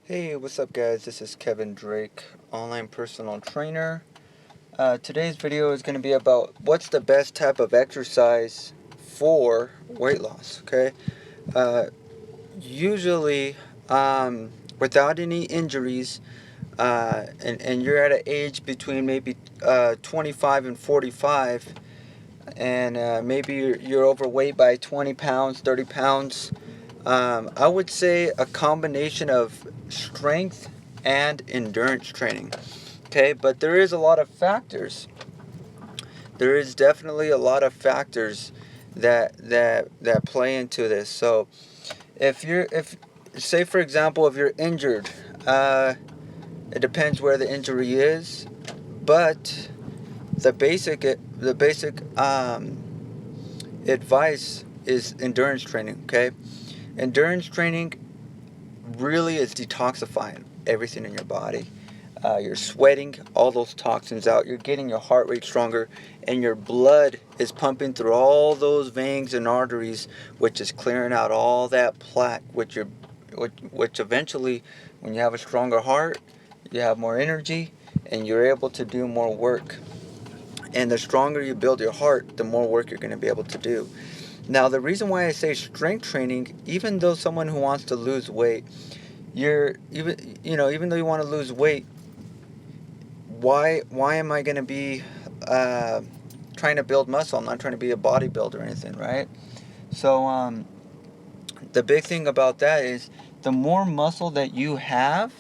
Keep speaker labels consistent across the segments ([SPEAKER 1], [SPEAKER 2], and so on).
[SPEAKER 1] Hey, what's up, guys? This is Kevin Drake, online personal trainer. Today's video is going to be about what's the best type of exercise for weight loss. Okay, uh, usually, without any injuries, and you're at an age between maybe 25 and 45, and maybe you're overweight by 20 pounds, 30 pounds. I would say a combination of strength and endurance training. Okay, but there is a lot of factors. There is definitely a lot of factors that play into this. So if say for example if you're injured, it depends where the injury is, but the basic advice is endurance training. Okay, endurance training really is detoxifying everything in your body. You're sweating all those toxins out. You're getting your heart rate stronger, and your blood is pumping through all those veins and arteries, which is clearing out all that plaque. Which eventually, when you have a stronger heart, you have more energy, and you're able to do more work. And the stronger you build your heart, the more work you're going to be able to do. Now, the reason why I say strength training, even though someone who wants to lose weight, even though you want to lose weight, why am I going to be uh, trying to build muscle? I'm not trying to be a bodybuilder or anything, right? So the big thing about that is the more muscle that you have,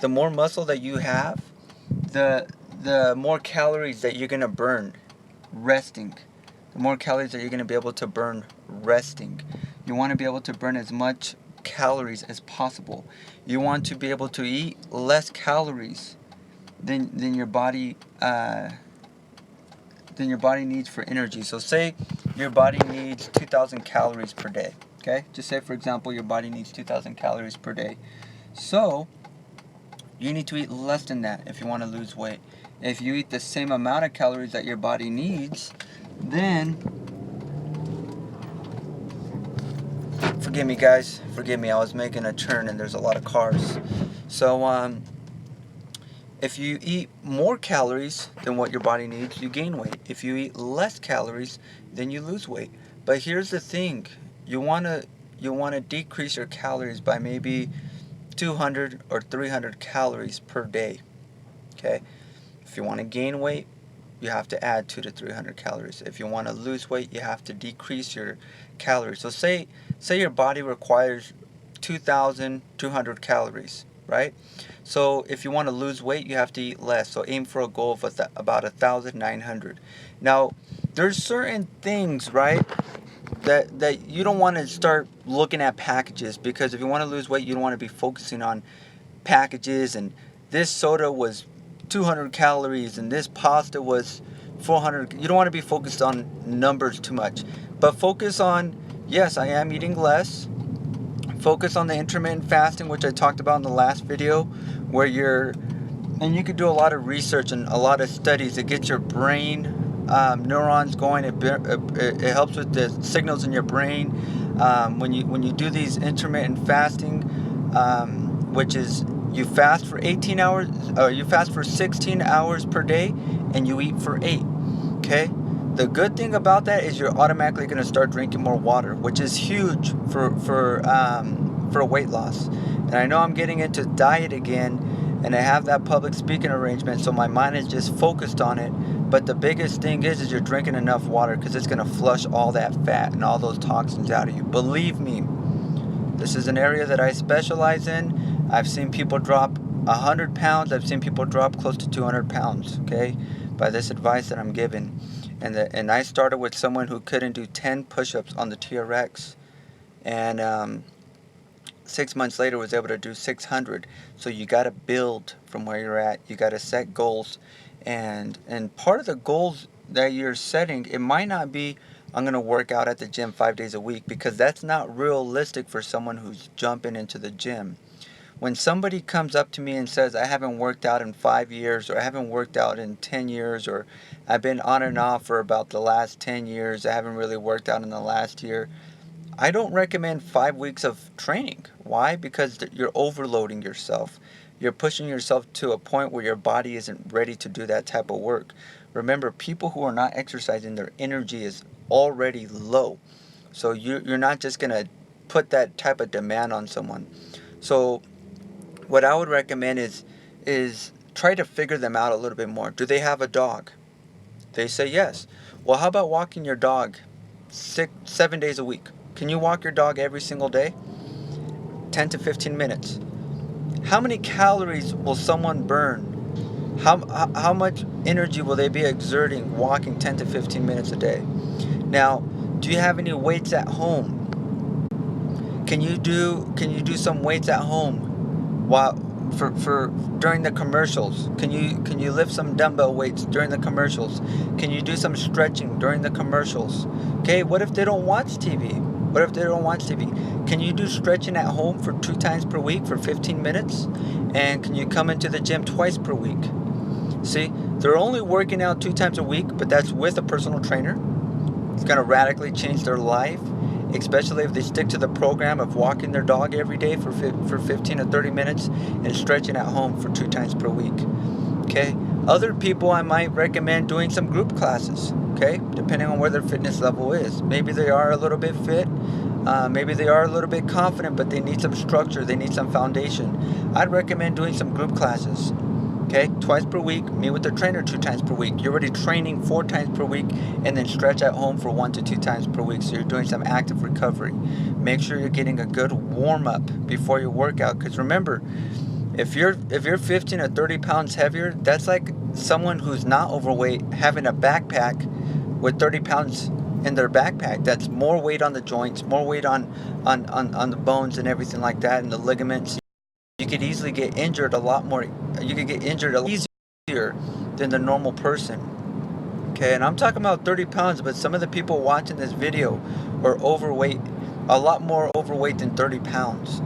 [SPEAKER 1] the more muscle that you have, the the more calories that you're going to burn resting. The more calories that you're going to be able to burn resting. You want to be able to burn as much calories as possible. You want to be able to eat less calories than your body needs for energy. So say your body needs 2,000 calories per day. Okay, just say for example your body needs 2,000 calories per day. So you need to eat less than that if you want to lose weight. If you eat the same amount of calories that your body needs, then forgive me, guys. Forgive me. I was making a turn and there's a lot of cars. So if you eat more calories than what your body needs, you gain weight. If you eat less calories, then you lose weight. But here's the thing: you wanna decrease your calories by maybe 200 or 300 calories per day. Okay. If you want to gain weight, you have to add 2 to 300 calories. If you want to lose weight, you have to decrease your calories. So say your body requires 2,200 calories, right? So if you want to lose weight, you have to eat less. So aim for a goal of about 1,900. Now, there's certain things, right, that you don't want to start looking at packages, because if you want to lose weight, you don't want to be focusing on packages and this soda was 200 calories and this pasta was 400. You don't want to be focused on numbers too much, but focus on, yes, I am eating less. Focus on the intermittent fasting, which I talked about in the last video, where and you could do a lot of research and a lot of studies. It gets your brain neurons going. It helps with the signals in your brain. When you do these intermittent fasting, which is you fast for 18 hours, or you fast for 16 hours per day, and you eat for 8. Okay. The good thing about that is you're automatically going to start drinking more water, which is huge for weight loss. And I know I'm getting into diet again, and I have that public speaking arrangement, so my mind is just focused on it. But the biggest thing is you're drinking enough water, because it's going to flush all that fat and all those toxins out of you. Believe me, this is an area that I specialize in. I've seen people drop 100 pounds. I've seen people drop close to 200 pounds, okay, by this advice that I'm giving. And I started with someone who couldn't do 10 push-ups on the TRX, and 6 months later was able to do 600. So you got to build from where you're at. You got to set goals, and part of the goals that you're setting, it might not be, I'm going to work out at the gym 5 days a week, because that's not realistic for someone who's jumping into the gym. When somebody comes up to me and says, I haven't worked out in 5 years, or I haven't worked out in 10 years, or I've been on and off for about the last 10 years, I haven't really worked out in the last year, I don't recommend 5 weeks of training. Why? Because you're overloading yourself. You're pushing yourself to a point where your body isn't ready to do that type of work. Remember, people who are not exercising, their energy is already low. So you're not just going to put that type of demand on someone. So what I would recommend is try to figure them out a little bit more. Do they have a dog? They say yes. Well, how about walking your dog 7 days a week? Can you walk your dog every single day? 10 to 15 minutes. How many calories will someone burn? How much energy will they be exerting walking 10 to 15 minutes a day? Now, do you have any weights at home? Can you do some weights at home while for during the commercials? Can you lift some dumbbell weights during the commercials? Can you do some stretching during the commercials? Okay, what if they don't watch TV? What if they don't watch TV? Can you do stretching at home for 2 times per week for 15 minutes? And can you come into the gym twice per week? See, they're only working out 2 times a week, but that's with a personal trainer. It's going to radically change their life, especially if they stick to the program of walking their dog every day for 15 to 30 minutes and stretching at home for 2 times per week. Okay. Other people, I might recommend doing some group classes. Okay, depending on where their fitness level is. Maybe they are a little bit fit. Maybe they are a little bit confident, but they need some structure. They need some foundation. I'd recommend doing some group classes. Okay, twice per week, meet with the trainer 2 times per week. You're already training 4 times per week, and then stretch at home for 1 to 2 times per week. So you're doing some active recovery. Make sure you're getting a good warm up before your workout. Because remember, if you're 15 or 30 pounds heavier, that's like someone who's not overweight having a backpack with 30 pounds in their backpack. That's more weight on the joints, more weight on the bones and everything like that, and the ligaments. You could easily get injured a lot more. You could get injured a lot easier than the normal person. Okay, and I'm talking about 30 pounds, but some of the people watching this video are overweight, a lot more overweight than 30 pounds.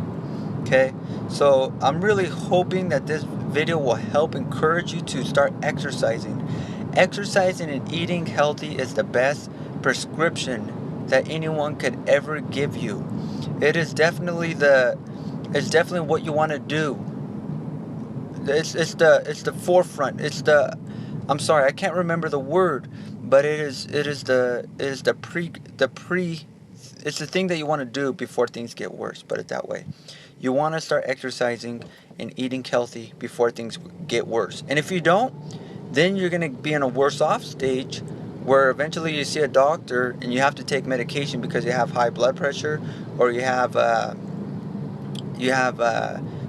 [SPEAKER 1] Okay, so I'm really hoping that this video will help encourage you to start exercising. Exercising and eating healthy is the best prescription that anyone could ever give you. It's definitely what you want to do. It's the forefront. I'm sorry, I can't remember the word, but it's the thing that you want to do before things get worse, put it that way. You want to start exercising and eating healthy before things get worse. And if you don't, then you're going to be in a worse off stage where eventually you see a doctor and you have to take medication because you have high blood pressure, or you have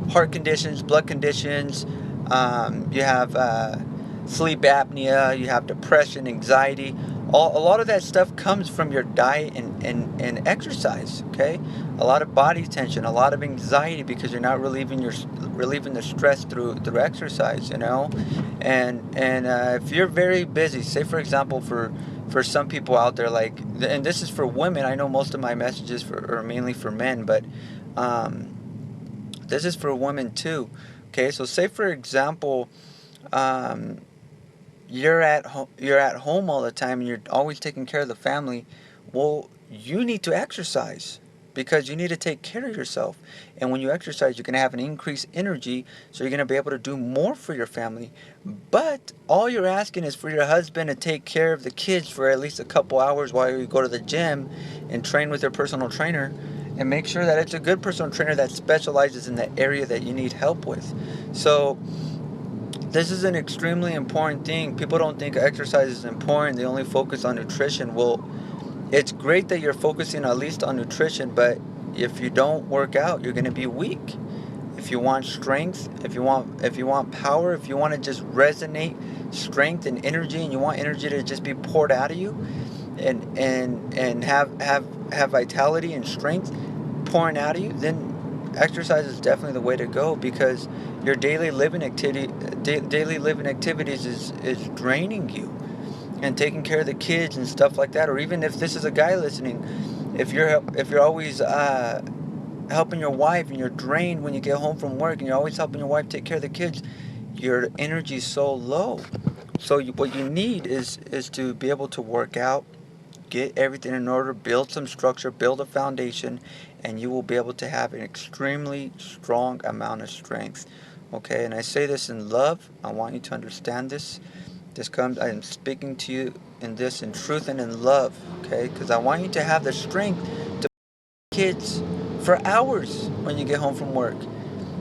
[SPEAKER 1] heart conditions, blood conditions, you have sleep apnea, you have depression, anxiety. A lot of that stuff comes from your diet and exercise. Okay, a lot of body tension, a lot of anxiety because you're not relieving the stress through exercise. And if you're very busy, say for example for some people out there, like, and this is for women. I know most of my messages are mainly for men, but this is for women too. Okay, so say for example, you're at home all the time and you're always taking care of the family. Well, you need to exercise because you need to take care of yourself. And when you exercise, you're going to have an increased energy, so you're going to be able to do more for your family. But all you're asking is for your husband to take care of the kids for at least a couple hours while you go to the gym and train with your personal trainer, and make sure that it's a good personal trainer that specializes in the area that you need help with. So this is an extremely important thing. People don't think exercise is important. They only focus on nutrition. Well, it's great that you're focusing at least on nutrition, but if you don't work out, you're going to be weak. If you want strength, if you want power, if you want to just resonate strength and energy, and you want energy to just be poured out of you, and have vitality and strength pouring out of you, then exercise is definitely the way to go, because your daily living activities is draining you, and taking care of the kids and stuff like that. Or even if this is a guy listening, if you're always helping your wife and you're drained when you get home from work, and you're always helping your wife take care of the kids, your energy is so low. So what you need is to be able to work out, get everything in order, build some structure, build a foundation, and you will be able to have an extremely strong amount of strength. Okay, and I say this in love. I want you to understand this. I am speaking to you in this in truth and in love, okay? Because I want you to have the strength to kids for hours when you get home from work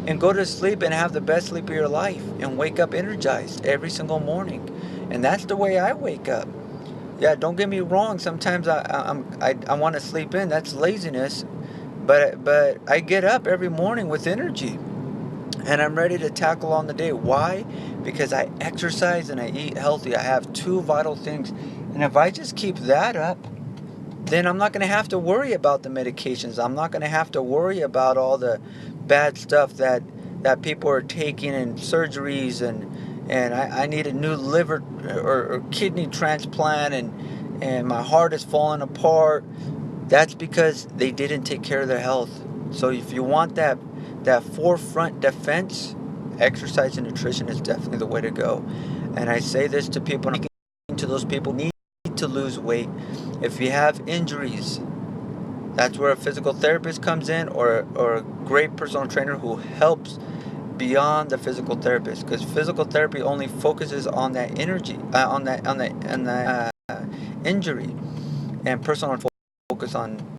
[SPEAKER 1] and go to sleep and have the best sleep of your life and wake up energized every single morning. And that's the way I wake up. Yeah, don't get me wrong. Sometimes I want to sleep in. That's laziness. But I get up every morning with energy and I'm ready to tackle on the day. Why? Because I exercise and I eat healthy. I have two vital things. And if I just keep that up, then I'm not going to have to worry about the medications. I'm not going to have to worry about all the bad stuff that people are taking and surgeries and I need a new liver or kidney transplant and my heart is falling apart. That's because they didn't take care of their health. So if you want that forefront defense, exercise and nutrition is definitely the way to go. And I say this to people, to those people who need to lose weight. If you have injuries, that's where a physical therapist comes in, or a great personal trainer who helps beyond the physical therapist, because physical therapy only focuses on that energy, on that injury, and personal focus on